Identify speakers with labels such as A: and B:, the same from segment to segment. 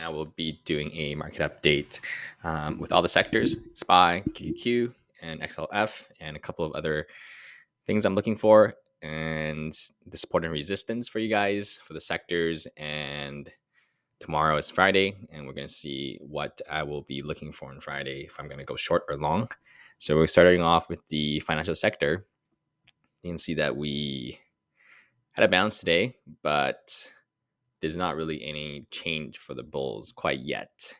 A: I will be doing a market update with all the sectors, SPY, QQQ, and XLF, and a couple of other things I'm looking for, and the support and resistance for you guys for the sectors. And tomorrow is Friday, and we're going to see what I will be looking for on Friday, if I'm going to go short or long. So we're starting off with the financial sector. You can see that we had a bounce today, but there's not really any change for the bulls quite yet.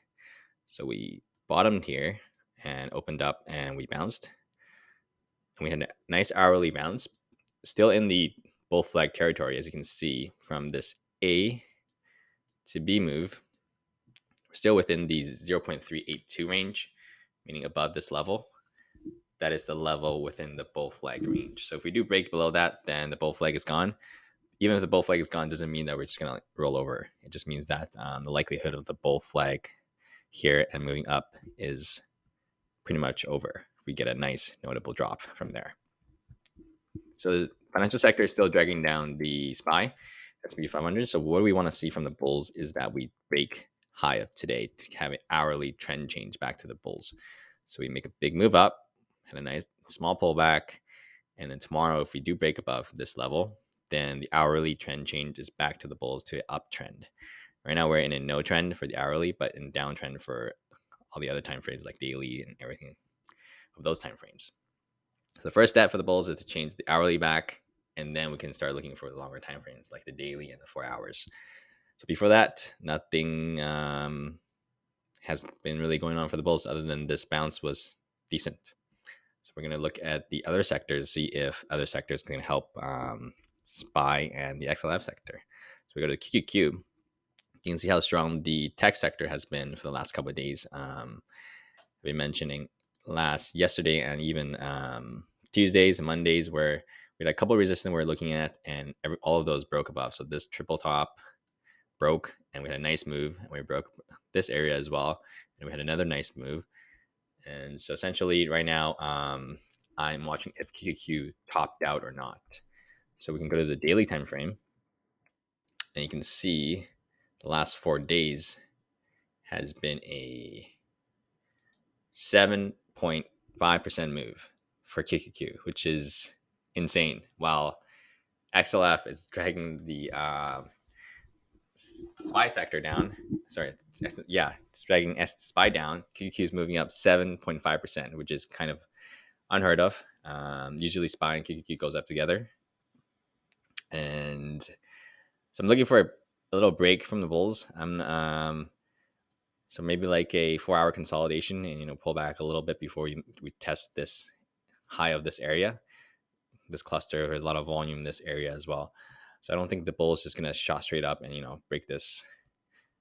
A: So we bottomed here and opened up and we bounced. And we had a nice hourly bounce, still in the Bullflag territory, as you can see from this A to B move. We're still within the 0.382 range, meaning above this level. That is the level within the Bullflag range. So if we do break below that, then the Bullflag is gone. Even if the Bullflag is gone, doesn't mean that we're just going to roll over. It just means that the likelihood of the Bullflag here and moving up is pretty much over. We get a nice notable drop from there. So the financial sector is still dragging down the SPY, S&P 500. So what we want to see from the bulls is that we break high of today to have an hourly trend change back to the bulls. So we make a big move up, had a nice small pullback, and then tomorrow, if we do break above this level, then the hourly trend change is back to the bulls to an uptrend. Right now, we're in a no trend for the hourly, but in downtrend for all the other time frames like daily and everything of those time frames. So the first step for the bulls is to change the hourly back, and then we can start looking for the longer time frames like the daily and the 4 hours. So before that, nothing has been really going on for the bulls other than this bounce was decent. So we're going to look at the other sectors, see if other sectors can help SPY and the XLF sector. So we go to QQQ. You can see how strong the tech sector has been for the last couple of days. I've been mentioning yesterday and even Tuesdays and Mondays where we had a couple of resistance we're looking at, and all of those broke above. So this triple top broke, and we had a nice move, and we broke this area as well, and we had another nice move. And so essentially right now, I'm watching if QQQ topped out or not. So we can go to the daily time frame, and you can see the last 4 days has been a 7.5% move for QQQ, which is insane. While XLF is dragging the SPY sector down. It's dragging SPY down. QQQ is moving up 7.5%, which is kind of unheard of. Usually SPY and QQQ goes up together. And so I'm looking for a little break from the bulls. So maybe like a 4-hour consolidation and pull back a little bit before we test this high of this area. This cluster, there's a lot of volume in this area as well. So I don't think the bull is just going to shot straight up and break this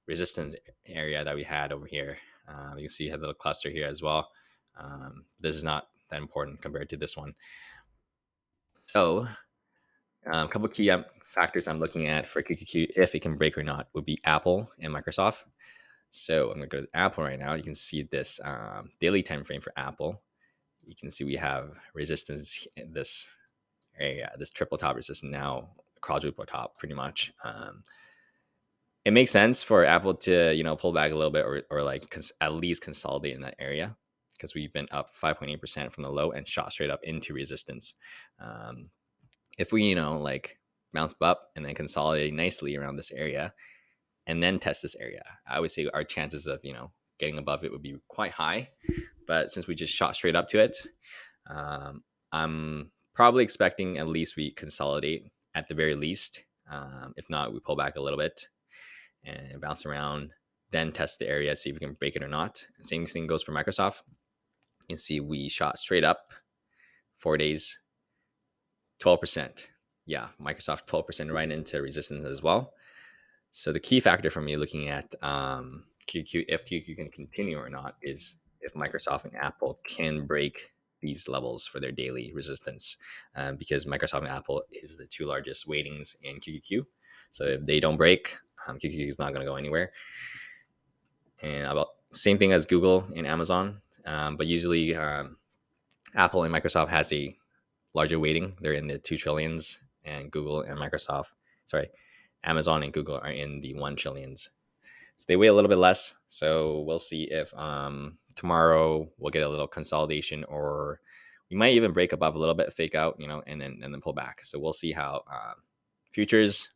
A: resistance area that we had over here. You can see you have a little cluster here as well. This is not that important compared to this one. So a couple of key factors I'm looking at for QQQ, if it can break or not, would be Apple and Microsoft. So I'm going to go to Apple right now. You can see this daily time frame for Apple. You can see we have resistance in this area, this triple top resistance now, quadruple top pretty much. It makes sense for Apple to pull back a little bit or like at least consolidate in that area, because we've been up 5.8% from the low and shot straight up into resistance. If we like bounce up and then consolidate nicely around this area and then test this area, I would say our chances of getting above it would be quite high. But since we just shot straight up to it, I'm probably expecting at least we consolidate at the very least. If not, we pull back a little bit and bounce around, then test the area, see if we can break it or not. Same thing goes for Microsoft. You can see we shot straight up 4 days, 12%. Yeah, Microsoft 12% right into resistance as well. So the key factor for me looking at QQ, if QQ can continue or not, is if Microsoft and Apple can break these levels for their daily resistance, because Microsoft and Apple is the two largest weightings in QQQ. So if they don't break, QQQ is not going to go anywhere. And about same thing as Google and Amazon, but usually Apple and Microsoft has a larger weighting. They're in the 2 trillions, and Amazon and Google are in the 1 trillions. So they weigh a little bit less. So we'll see if tomorrow we'll get a little consolidation, or we might even break above a little bit, fake out, and then pull back. So we'll see how futures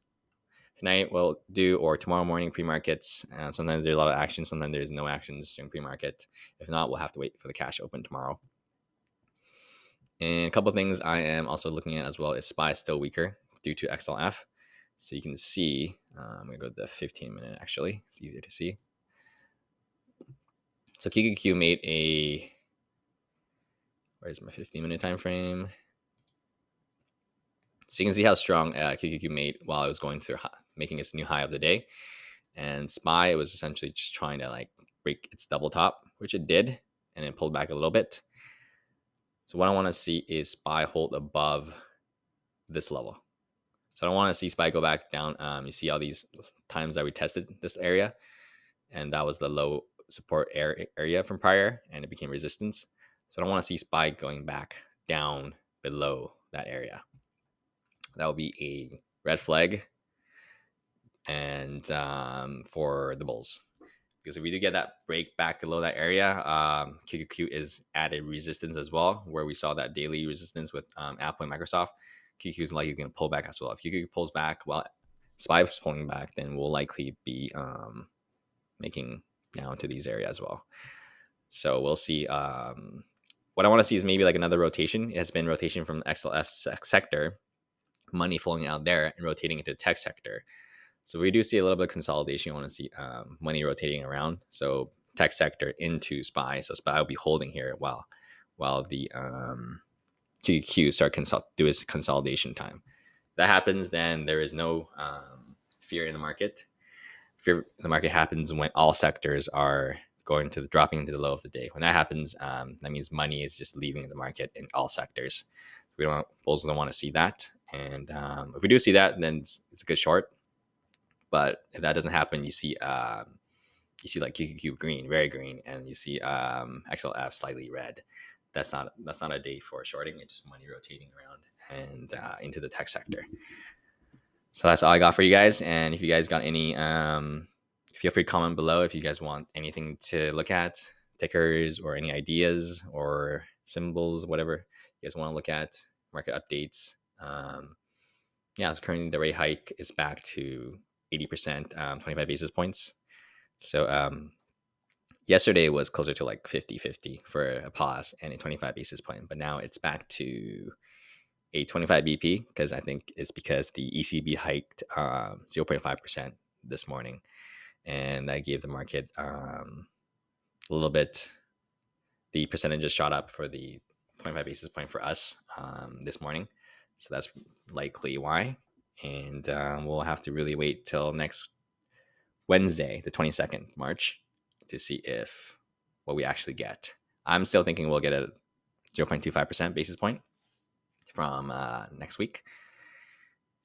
A: tonight will do, or tomorrow morning pre-markets. Sometimes there's a lot of action, sometimes there's no actions during pre-market. If not, we'll have to wait for the cash open tomorrow. And a couple of things I am also looking at as well is SPY is still weaker due to XLF. So you can see, I'm going to go to the 15-minute actually. It's easier to see. So QQQ made a, where's my 15-minute time frame? So you can see how strong QQQ made while it was going through, making its new high of the day. And SPY was essentially just trying to like break its double top, which it did, and it pulled back a little bit. So what I want to see is SPY hold above this level. So I don't want to see SPY go back down. You see all these times that we tested this area, and that was the low support area from prior, and it became resistance. So I don't want to see SPY going back down below that area. That will be a red flag, and for the bulls. Because if we do get that break back below that area, QQQ is at a resistance as well, where we saw that daily resistance with Apple and Microsoft. QQQ is likely going to pull back as well. If QQQ pulls back while SPY is pulling back, then we'll likely be making down to these areas as well. So we'll see. What I want to see is maybe like another rotation. It has been rotation from the XLF sector, money flowing out there and rotating into the tech sector. So we do see a little bit of consolidation. You want to see money rotating around. So tech sector into SPY. So SPY will be holding here while the QQQ start do its consolidation time. If that happens, then there is no fear in the market. Fear in the market happens when all sectors are dropping into the low of the day. When that happens, that means money is just leaving the market in all sectors. Bulls don't want to see that. And if we do see that, then it's a good short. But if that doesn't happen, you see like QQQ green, very green, and you see XLF slightly red. That's not a day for shorting. It's just money rotating around and into the tech sector. So that's all I got for you guys. And if you guys got any, feel free to comment below if you guys want anything to look at, tickers or any ideas or symbols, whatever you guys want to look at, market updates. So currently the rate hike is back to 80%, 25 basis points. So yesterday was closer to like 50-50 for a pause and a 25 basis point, but now it's back to a 25 BP because I think it's because the ECB hiked 0.5% this morning, and that gave the market a little bit. The percentages shot up for the 25 basis point for us this morning, so that's likely why. And we'll have to really wait till next Wednesday, the 22nd March, to see what we actually get. I'm still thinking we'll get a 0.25% basis point from next week.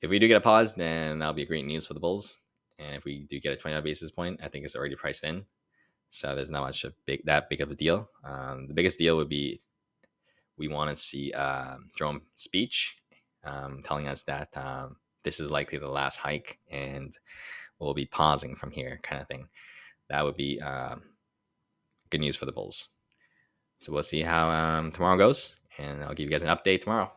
A: If we do get a pause, then that'll be great news for the bulls. And if we do get a 25 basis point, I think it's already priced in. So there's not much that big of a deal. The biggest deal would be we want to see Jerome's speech telling us that this is likely the last hike and we'll be pausing from here, kind of thing. That would be good news for the bulls. So we'll see how tomorrow goes, and I'll give you guys an update tomorrow.